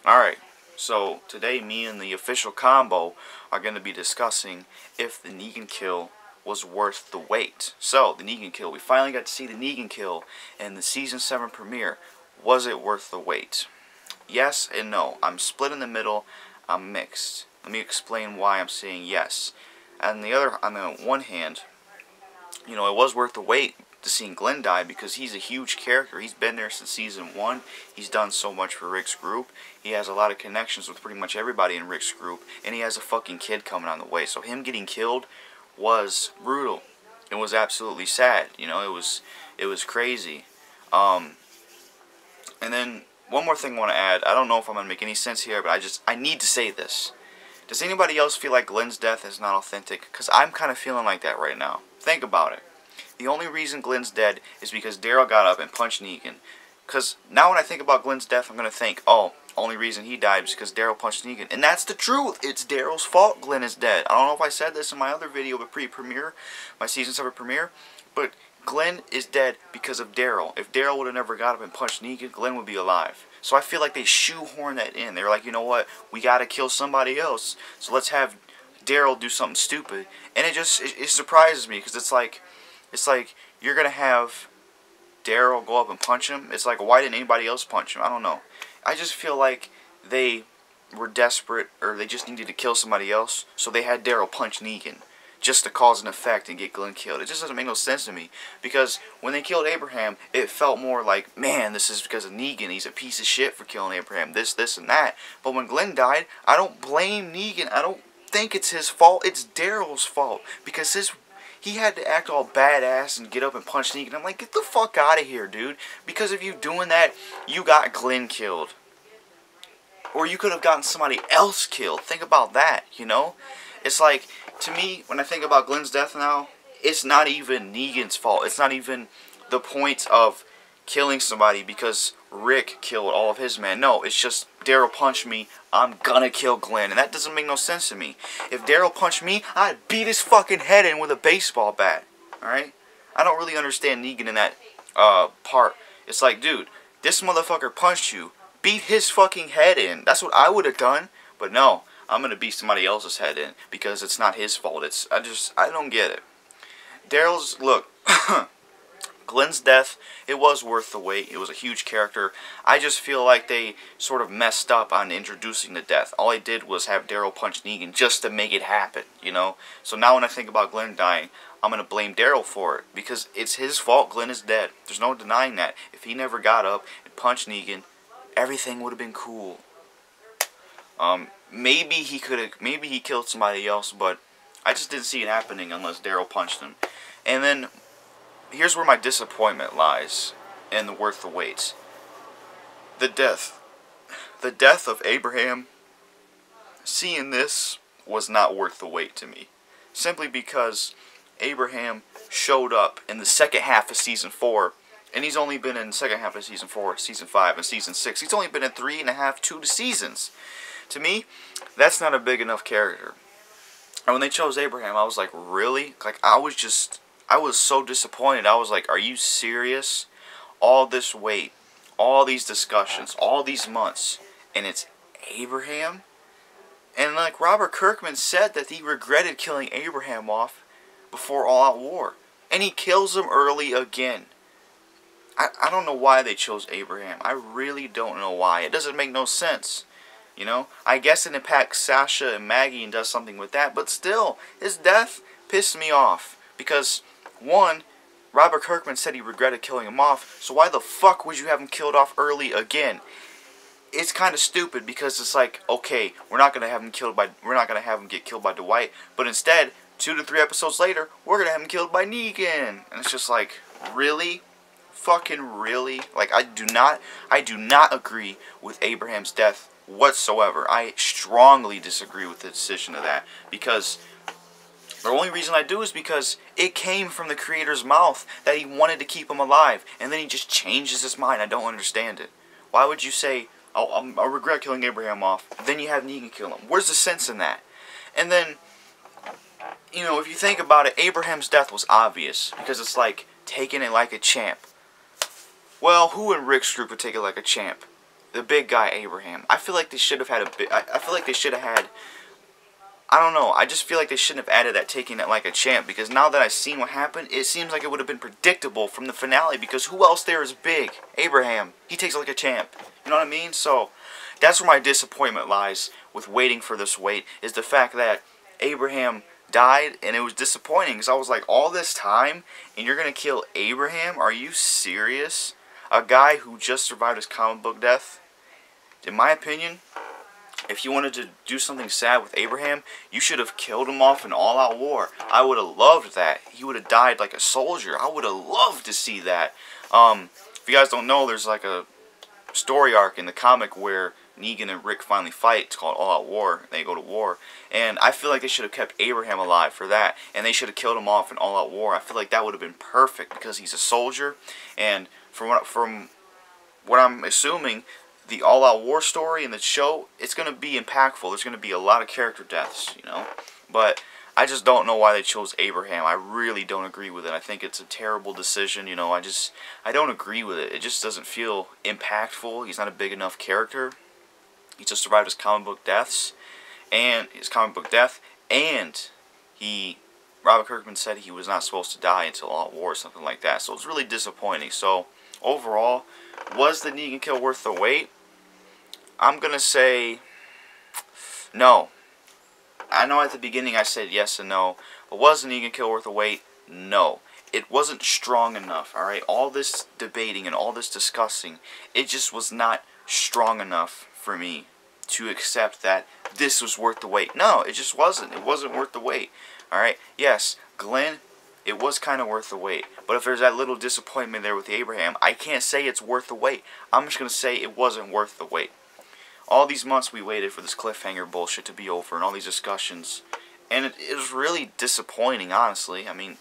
Alright, so today me and the official combo are going to be discussing if the Negan kill was worth the wait. So, the Negan kill. We finally got to see the Negan kill in the Season 7 premiere. Was it worth the wait? Yes and no. I'm split in the middle. I'm mixed. Let me explain why I'm saying yes. On the one hand, you know, it was worth the wait to seeing Glenn die because he's a huge character. He's been there since Season 1. He's done so much for Rick's group. He has a lot of connections with pretty much everybody in Rick's group. And he has a fucking kid coming on the way. So him getting killed was brutal. It was absolutely sad. You know, it was crazy. And then one more thing I want to add. I don't know if I'm going to make any sense here, but I need to say this. Does anybody else feel like Glenn's death is not authentic? Because I'm kind of feeling like that right now. Think about it. The only reason Glenn's dead is because Daryl got up and punched Negan. Because now when I think about Glenn's death, I'm going to think, oh, only reason he died is because Daryl punched Negan. And that's the truth. It's Daryl's fault Glenn is dead. I don't know if I said this in my other video, but pre-premiere, my Season 7 premiere, but Glenn is dead because of Daryl. If Daryl would have never got up and punched Negan, Glenn would be alive. So I feel like they shoehorned that in. They were like, you know what? We got to kill somebody else. So let's have Daryl do something stupid. And it surprises me because it's like you're going to have Daryl go up and punch him. It's like, why didn't anybody else punch him? I don't know. I just feel like they were desperate, or they just needed to kill somebody else, so they had Daryl punch Negan just to cause an effect and get Glenn killed. It just doesn't make no sense to me, because when they killed Abraham, it felt more like, man, this is because of Negan. He's a piece of shit for killing Abraham, this, and that. But when Glenn died, I don't blame Negan. I don't think it's his fault. It's Daryl's fault, because he had to act all badass and get up and punch Negan. I'm like, get the fuck out of here, dude. Because of you doing that, you got Glenn killed. Or you could have gotten somebody else killed. Think about that, you know? It's like, to me, when I think about Glenn's death now, it's not even Negan's fault. It's not even the point of killing somebody because Rick killed all of his men. No, it's just Daryl punched me, I'm gonna kill Glenn. And that doesn't make no sense to me. If Daryl punched me, I'd beat his fucking head in with a baseball bat. Alright? I don't really understand Negan in that part. It's like, dude, this motherfucker punched you. Beat his fucking head in. That's what I would have done. But no, I'm gonna beat somebody else's head in because it's not his fault. I don't get it. Look, Glenn's death, it was worth the wait. It was a huge character. I just feel like they sort of messed up on introducing the death. All I did was have Daryl punch Negan just to make it happen, you know? So now when I think about Glenn dying, I'm going to blame Daryl for it because it's his fault Glenn is dead. There's no denying that. If he never got up and punched Negan, everything would have been cool. Maybe he killed somebody else, but I just didn't see it happening unless Daryl punched him. And then here's where my disappointment lies in the worth the wait. The death of Abraham, seeing this was not worth the wait to me. Simply because Abraham showed up in the second half of Season 4, and he's only been in the second half of Season 4, Season 5, and Season 6. He's only been in 3.5, 2 seasons. To me, that's not a big enough character. And when they chose Abraham, I was like, really? Like, I was so disappointed. I was like, are you serious? All this wait, all these discussions, all these months, and it's Abraham? And like Robert Kirkman said that he regretted killing Abraham off before All Out War. And he kills him early again. I don't know why they chose Abraham. I really don't know why. It doesn't make no sense. You know? I guess it impacts Sasha and Maggie and does something with that. But still, his death pissed me off. Because, one, Robert Kirkman said he regretted killing him off. So why the fuck would you have him killed off early again? It's kind of stupid because it's like, okay, we're not gonna have him get killed by Dwight, but instead, 2 to 3 episodes later, we're gonna have him killed by Negan. And it's just like, really? Fucking really? Like, I do not agree with Abraham's death whatsoever. I strongly disagree with the decision of that, because the only reason I do is because it came from the creator's mouth that he wanted to keep him alive, and then he just changes his mind. I don't understand it. Why would you say, oh, I regret killing Abraham off, then you have Negan kill him? Where's the sense in that? And then, you know, if you think about it, Abraham's death was obvious, because it's like taking it like a champ. Well, who in Rick's group would take it like a champ? the big guy Abraham. I feel like they should have had I feel like they should have had. I don't know. I just feel like they shouldn't have added that taking it like a champ, because now that I've seen what happened, it seems like it would have been predictable from the finale, because who else there is big? Abraham. He takes it like a champ. You know what I mean? So that's where my disappointment lies with waiting for this wait, is the fact that Abraham died, and it was disappointing, because I was like, all this time, and you're going to kill Abraham? Are you serious? A guy who just survived his comic book death? In my opinion, if you wanted to do something sad with Abraham, you should have killed him off in all-out war. I would have loved that. He would have died like a soldier. I would have loved to see that. If you guys don't know, there's like a story arc in the comic where Negan and Rick finally fight. It's called All Out War. They go to war. And I feel like they should have kept Abraham alive for that. And they should have killed him off in All Out War. I feel like that would have been perfect, because he's a soldier. And from what I'm assuming, the All Out War story in the show, it's going to be impactful. There's going to be a lot of character deaths, you know. But I just don't know why they chose Abraham. I really don't agree with it. I think it's a terrible decision, you know. I don't agree with it. It just doesn't feel impactful. He's not a big enough character. He just survived his comic book death, and Robert Kirkman said he was not supposed to die until All Out War or something like that. So it's really disappointing. So overall, was the Negan kill worth the wait? I'm going to say no. I know at the beginning I said yes and no, but was the Negan kill worth the wait? No. It wasn't strong enough, alright? All this debating and all this discussing, it just was not strong enough for me to accept that this was worth the wait. No, it just wasn't. It wasn't worth the wait, alright? Yes, Glenn, it was kind of worth the wait. But if there's that little disappointment there with the Abraham, I can't say it's worth the wait. I'm just going to say it wasn't worth the wait. All these months we waited for this cliffhanger bullshit to be over and all these discussions. And it was really disappointing, honestly. I mean,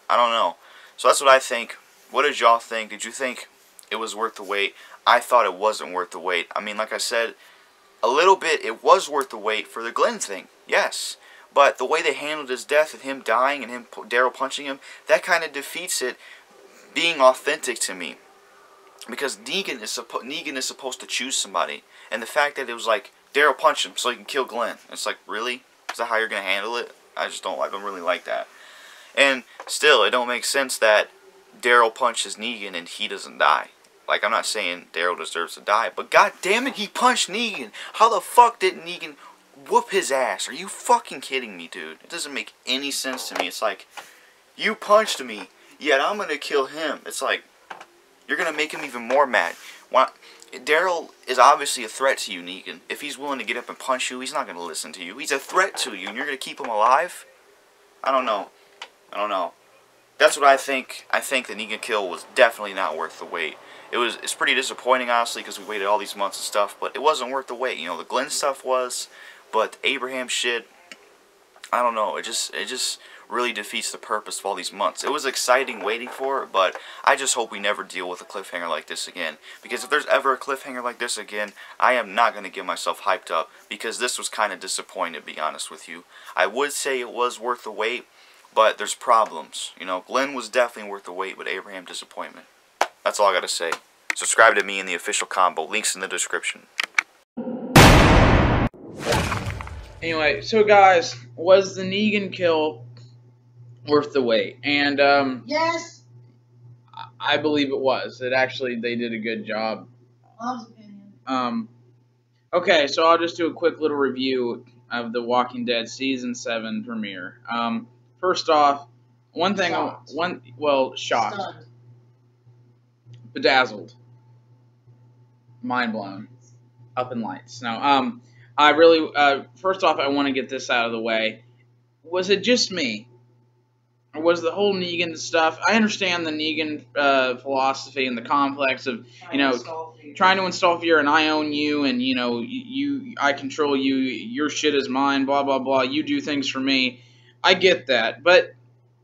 I don't know. So that's what I think. What did y'all think? Did you think it was worth the wait? I thought it wasn't worth the wait. I mean, like I said, a little bit it was worth the wait for the Glenn thing. Yes. But the way they handled his death and him dying and Daryl punching him, that kind of defeats it being authentic to me. Because Negan is supposed to choose somebody. And the fact that it was like, Daryl punched him so he can kill Glenn. It's like, really? Is that how you're going to handle it? I don't really like that. And still, it don't make sense that Daryl punches Negan and he doesn't die. Like, I'm not saying Daryl deserves to die, but god damn it, he punched Negan. How the fuck did Negan whoop his ass? Are you fucking kidding me, dude? It doesn't make any sense to me. It's like, you punched me, yet I'm going to kill him. It's like, you're going to make him even more mad. Daryl is obviously a threat to you, Negan. If he's willing to get up and punch you, he's not going to listen to you. He's a threat to you, and you're going to keep him alive? I don't know. That's what I think. I think the Negan kill was definitely not worth the wait. It's pretty disappointing, honestly, because we waited all these months and stuff, but it wasn't worth the wait. You know, the Glenn stuff was, but the Abraham shit, I don't know. It just really defeats the purpose of all these months. It was exciting waiting for it, but I just hope we never deal with a cliffhanger like this again. Because if there's ever a cliffhanger like this again, I am not going to get myself hyped up, because this was kind of disappointing, to be honest with you. I would say it was worth the wait, but there's problems. You know, Glenn was definitely worth the wait, but Abraham, disappointment. That's all I got to say. Subscribe to me in the official combo. Links in the description. Anyway, so guys, was the Negan kill worth the wait? And yes, I believe it was. They did a good job. Mom's opinion. Okay, so I'll just do a quick little review of The Walking Dead Season 7 premiere. First off, shocked. Stunned. Bedazzled. Mind blown. Up in lights. Now, I really, first off, I want to get this out of the way. Was it just me? Or was the whole Negan stuff, I understand the Negan philosophy and the complex of, trying to install fear and I own you and, I control you, your shit is mine, blah, blah, blah, you do things for me. I get that, but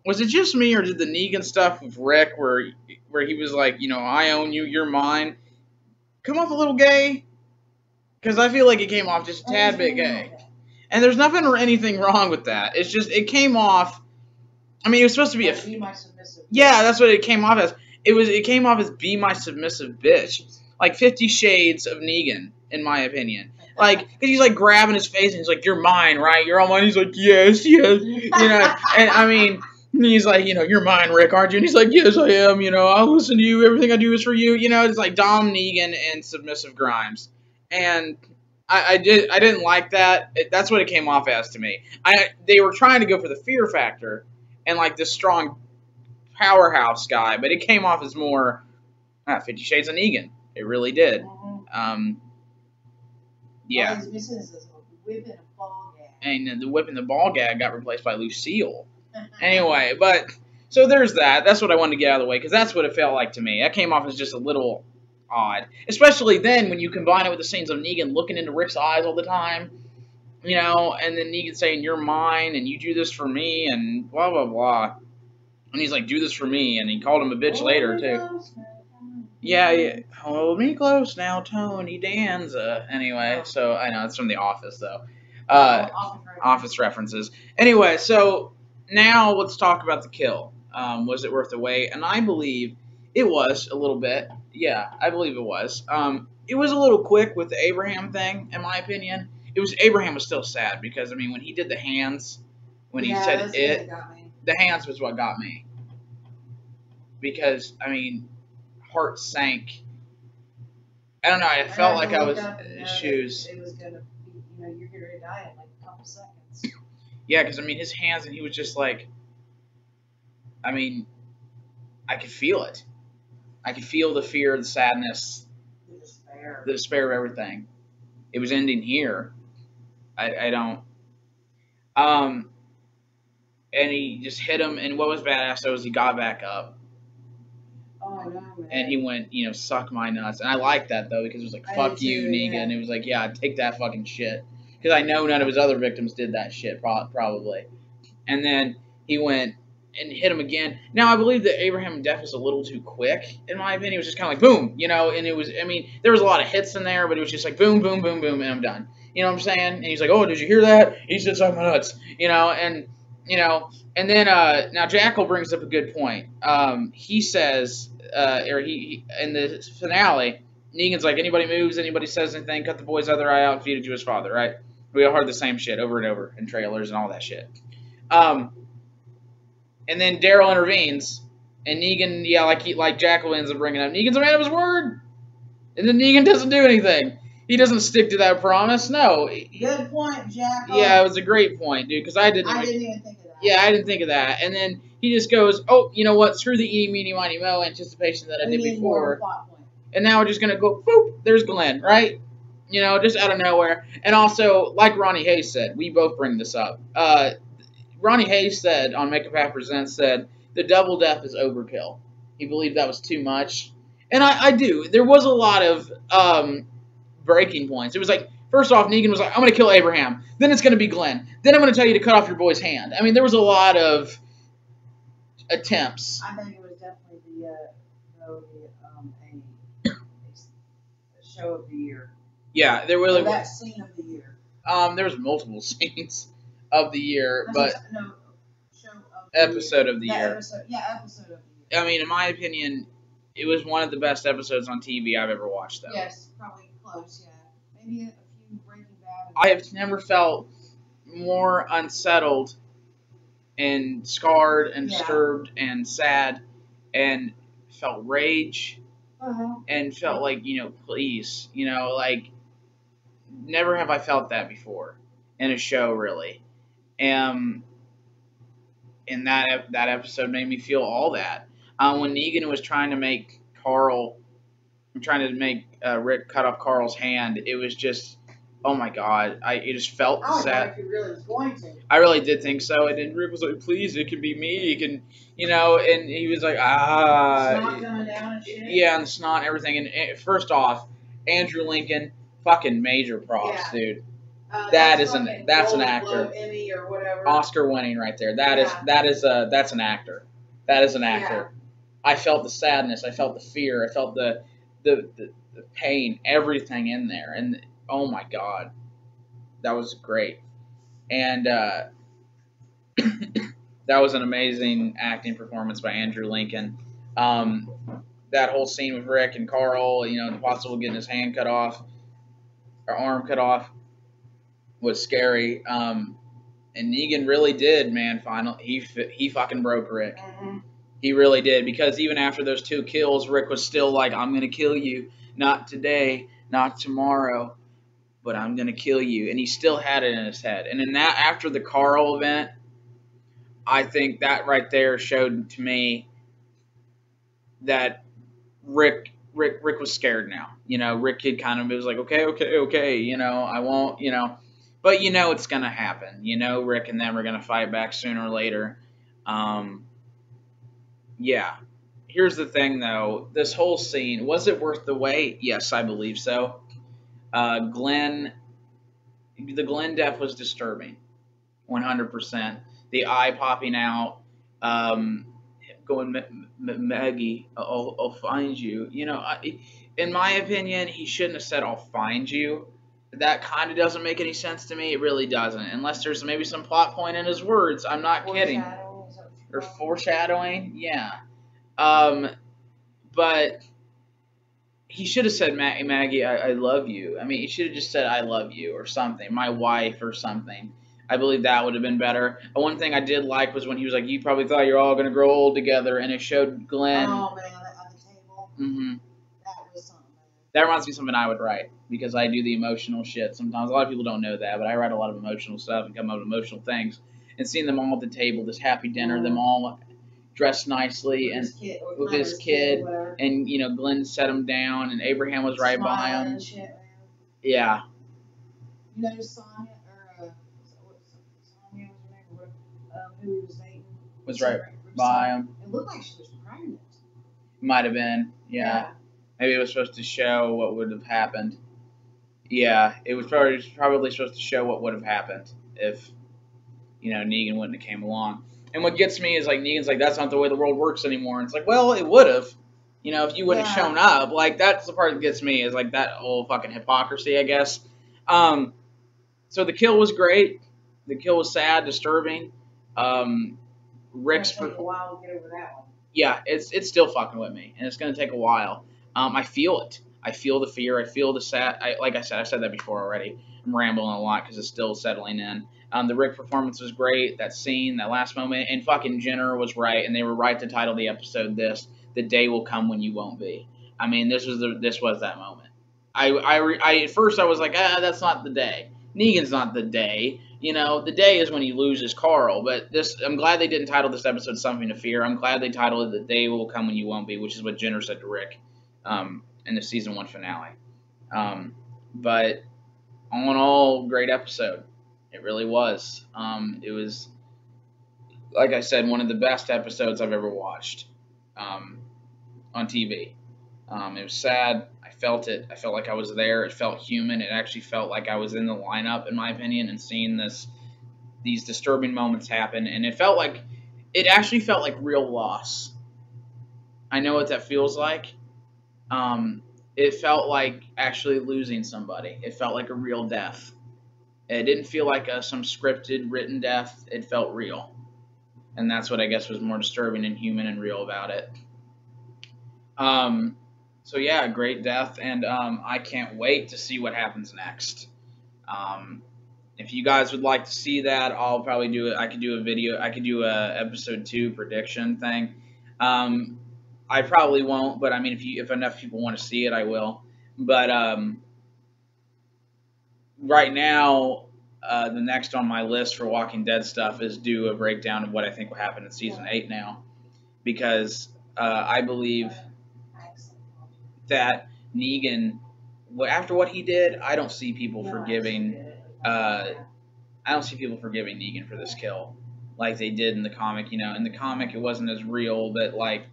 was it just me or did the Negan stuff with Rick where he was like, I own you, you're mine, come off a little gay? Because I feel like it came off just a tad bit gay. And there's nothing or anything wrong with that. It's just, it came off, I mean, it was supposed to be be my submissive. Yeah, that's what it came off as. It came off as be my submissive bitch. like 50 Shades of Negan, in my opinion. Like, because he's like grabbing his face and he's like, "You're mine, right? You're all mine." He's like, "Yes, yes." You know, and I mean, he's like, "You're mine, Rick, aren't you?" And he's like, "Yes, I am. I'll listen to you. Everything I do is for you." It's like Dom Negan and submissive Grimes. And I didn't like that. That's what it came off as to me. They were trying to go for the fear factor and like this strong powerhouse guy, but it came off as more 50 Shades of Negan. It really did. Yeah. And the whip and the ball gag got replaced by Lucille. Anyway, but so there's that. That's what I wanted to get out of the way because that's what it felt like to me. That came off as just a little odd, especially then when you combine it with the scenes of Negan looking into Rick's eyes all the time, and then Negan saying, "You're mine, and you do this for me," and blah blah blah. And he's like, "Do this for me," and he called him a bitch later too. Yeah. Hold me close now, Tony Danza. Anyway, so I know it's from The Office though. Office references. Anyway, so now let's talk about the kill. Was it worth the wait? And I believe it was a little bit. Yeah, I believe it was. It was a little quick with the Abraham thing, in my opinion. Abraham was still sad because when he did the hands, when he said it, the hands was what got me. Because heart sank. I don't know. I felt like I was in his shoes. It was gonna be, you're gonna die in like a couple seconds. Yeah, because his hands, and he was just like, I could feel it. I could feel the fear, the sadness, the despair of everything. It was ending here. I don't. And he just hit him, and what was badass though was he got back up. Oh, I know, man. And he went, suck my nuts. And I liked that, though, because it was like, fuck you, Negan. Yeah. It was like, yeah, take that fucking shit. Because I know none of his other victims did that shit, probably. And then he went and hit him again. Now, I believe that Abraham death was a little too quick, in my opinion. It was just kind of like, boom, and it was, there was a lot of hits in there, but it was just like, boom, boom, boom, boom, and I'm done. You know what I'm saying? And he's like, oh, did you hear that? He said, suck my nuts. And then, now Jackal brings up a good point. He says, he in the finale, Negan's like, anybody moves, anybody says anything, cut the boy's other eye out and feed it to his father, right? We all heard the same shit over and over in trailers and all that shit. And then Daryl intervenes, and Negan, like Jackal ends up bringing up, Negan's a man of his word. And then Negan doesn't do anything. He doesn't stick to that promise. No. Good point, Jackal. Yeah, it was a great point, dude, because I didn't even think of that. Yeah, I didn't think of that. And then he just goes, oh, you know what? Screw the eeny, meeny, miny, mo anticipation that I did before. And now we're just going to go, boop, there's Glenn, right? Just out of nowhere. And also, like Ronnie Hayes said, we both bring this up. Ronnie Hayes said on Make a Path Presents, said, the double death is overkill. He believed that was too much. And I do. There was a lot of breaking points. It was like, first off, Negan was like, I'm going to kill Abraham. Then it's going to be Glenn. Then I'm going to tell you to cut off your boy's hand. There was a lot of attempts. I think it was definitely a show of the year. Yeah, there really was. That scene of the year. There was multiple scenes of the year, but episode of the year. Episode of the year. In my opinion, it was one of the best episodes on TV I've ever watched, though. Yes, probably close, yeah. Maybe a few Breaking Bad. I have never felt more unsettled and scarred and disturbed and sad and felt rage and felt like, please, never have I felt that before in a show, really. And that episode made me feel all that. When Negan was trying to make Rick cut off Carl's hand, it was just, oh my god, it just felt sad. I thought he really was going to. I really did think so, and then Rick was like, please, it can be me, it can, and he was like, snot coming down and shit. Yeah, and snot and everything, and first off, Andrew Lincoln, fucking major props, dude. That's an actor. Emmy or whatever. Oscar winning right there. That's an actor. That is an actor. Yeah. I felt the sadness. I felt the fear. I felt the pain. Everything in there. And oh my god, that was great. And that was an amazing acting performance by Andrew Lincoln. that whole scene with Rick and Carl, you know, the possible getting his hand cut off or arm cut off was scary. And Negan really did, man. Finally, he fucking broke Rick. Mm-hmm. He really did, because even after those 2 kills, Rick was still like, "I'm gonna kill you, not today, not tomorrow, but I'm gonna kill you," and he still had it in his head. And in that, after the Carl event, I think that right there showed to me that Rick was scared now. You know, Rick had kind of was like, okay, you know, I won't, you know, but you know it's gonna happen. You know, Rick and them are gonna fight back sooner or later. Yeah. Here's the thing, though. This whole scene, was it worth the wait? Yes, I believe so. The Glenn death was disturbing, 100%. The eye popping out, going, Maggie, I'll find you. You know, in my opinion, he shouldn't have said, "I'll find you." That kind of doesn't make any sense to me. It really doesn't. Unless there's maybe some plot point in his words. I'm not kidding. Or foreshadowing, yeah. But he should have said, Maggie, I love you. I mean, he should have just said, "I love you," or something, "my wife," or something. I believe that would have been better. One thing I did like was when he was like, "You probably thought you're all going to grow old together," and it showed Glenn. Oh, man, at the table. Mm-hmm. That was something. That reminds me of something I would write, because I do the emotional shit sometimes. A lot of people don't know that, but I write a lot of emotional stuff and come up with emotional things. And seeing them all at the table, this happy dinner, them all dressed nicely and with his kid, and you know, Glenn set him down, and Abraham was right by him. Shit, man. Yeah. You know, Sonya, or Sonya was her name, who was dating, Was right by him. It looked like she was pregnant. Might have been, yeah. Maybe it was supposed to show what would have happened. Yeah, it was probably supposed to show what would have happened if, you know, Negan wouldn't have came along. And what gets me is, like, Negan's like, "That's not the way the world works anymore." And it's like, well, it would have. You know, if you wouldn't have shown up. Like, that's the part that gets me, is, like, that whole fucking hypocrisy, I guess. So the kill was great. The kill was sad, disturbing. Rick's... It's going to take a while to get over that one. Yeah, it's still fucking with me, and it's going to take a while. I feel it. I feel the fear. I feel the sad... like I said that before already. I'm rambling a lot because it's still settling in. The Rick performance was great. That scene, that last moment, and fucking Jenner was right, and they were right to title the episode this: "The Day Will Come When You Won't Be." I mean, this was that moment. At first I was like, that's not the day. Negan's not the day. You know, the day is when he loses Carl. But I'm glad they didn't title this episode "Something to Fear." I'm glad they titled it "The Day Will Come When You Won't Be," which is what Jenner said to Rick in the season 1 finale. But all in all, great episode. It really was. It was, like I said, one of the best episodes I've ever watched on TV. It was sad. I felt it. I felt like I was there. It felt human. It actually felt like I was in the lineup, in my opinion, and seeing these disturbing moments happen. And it actually felt like real loss. I know what that feels like. It felt like actually losing somebody. It felt like a real death. It didn't feel like some scripted, written death. It felt real. And that's what I guess was more disturbing and human and real about it. So yeah, great death, and I can't wait to see what happens next. If you guys would like to see that, I'll probably do it. I could do a video. I could do a episode 2 prediction thing. I probably won't, but I mean, if enough people want to see it, I will. But right now, the next on my list for Walking Dead stuff is do a breakdown of what I think will happen in season 8 now, because I believe that Negan, after what he did, I don't see people forgiving. I don't see people forgiving Negan for this kill, like they did in the comic. You know, in the comic it wasn't as real, but like,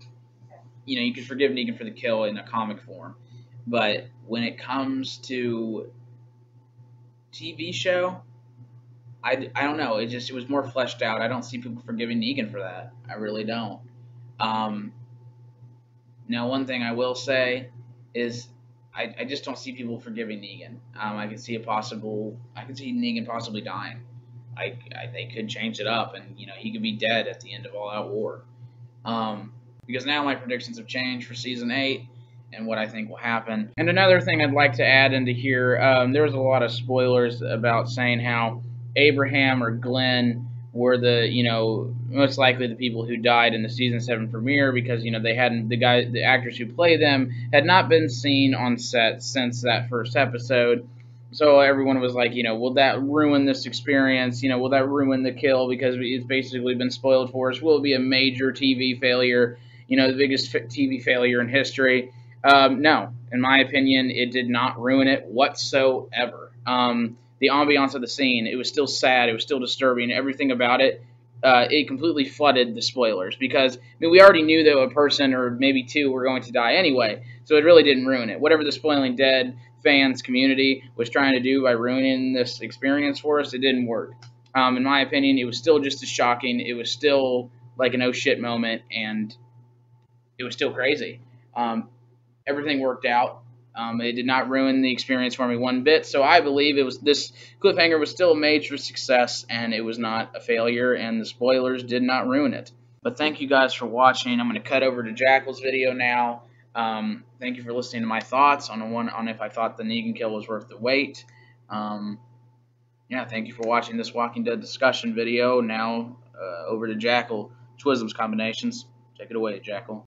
you know, you could forgive Negan for the kill in a comic form, but when it comes to TV show, I don't know. It was more fleshed out. I don't see people forgiving Negan for that. I really don't. Now, one thing I will say is I just don't see people forgiving Negan. I can see Negan possibly dying. They could change it up, and you know, he could be dead at the end of All Out War. because now my predictions have changed for season 8 and what I think will happen. And another thing I'd like to add into here, there was a lot of spoilers about saying how Abraham or Glenn were the, most likely the people who died in the season 7 premiere, because they hadn't, the actors who play them had not been seen on set since that first episode. So everyone was like, will that ruin this experience? Will that ruin the kill, because it's basically been spoiled for us? Will it be a major TV failure? The biggest TV failure in history? No, in my opinion, it did not ruin it whatsoever. The ambiance of the scene, it was still sad, it was still disturbing, everything about it, it completely flooded the spoilers, because we already knew that a person or maybe two were going to die anyway, so it really didn't ruin it. Whatever the Spoiling Dead fans community was trying to do by ruining this experience for us, it didn't work. In my opinion, it was still just as shocking, it was still like an oh shit moment, and it was still crazy. Everything worked out. It did not ruin the experience for me one bit, so I believe this cliffhanger was still a major success, and it was not a failure, and the spoilers did not ruin it. But thank you guys for watching. I'm going to cut over to Jackal's video now. Thank you for listening to my thoughts on if I thought the Negan kill was worth the wait. Yeah, thank you for watching this Walking Dead discussion video. Now over to Jackal Twism's combinations. Take it away, Jackal.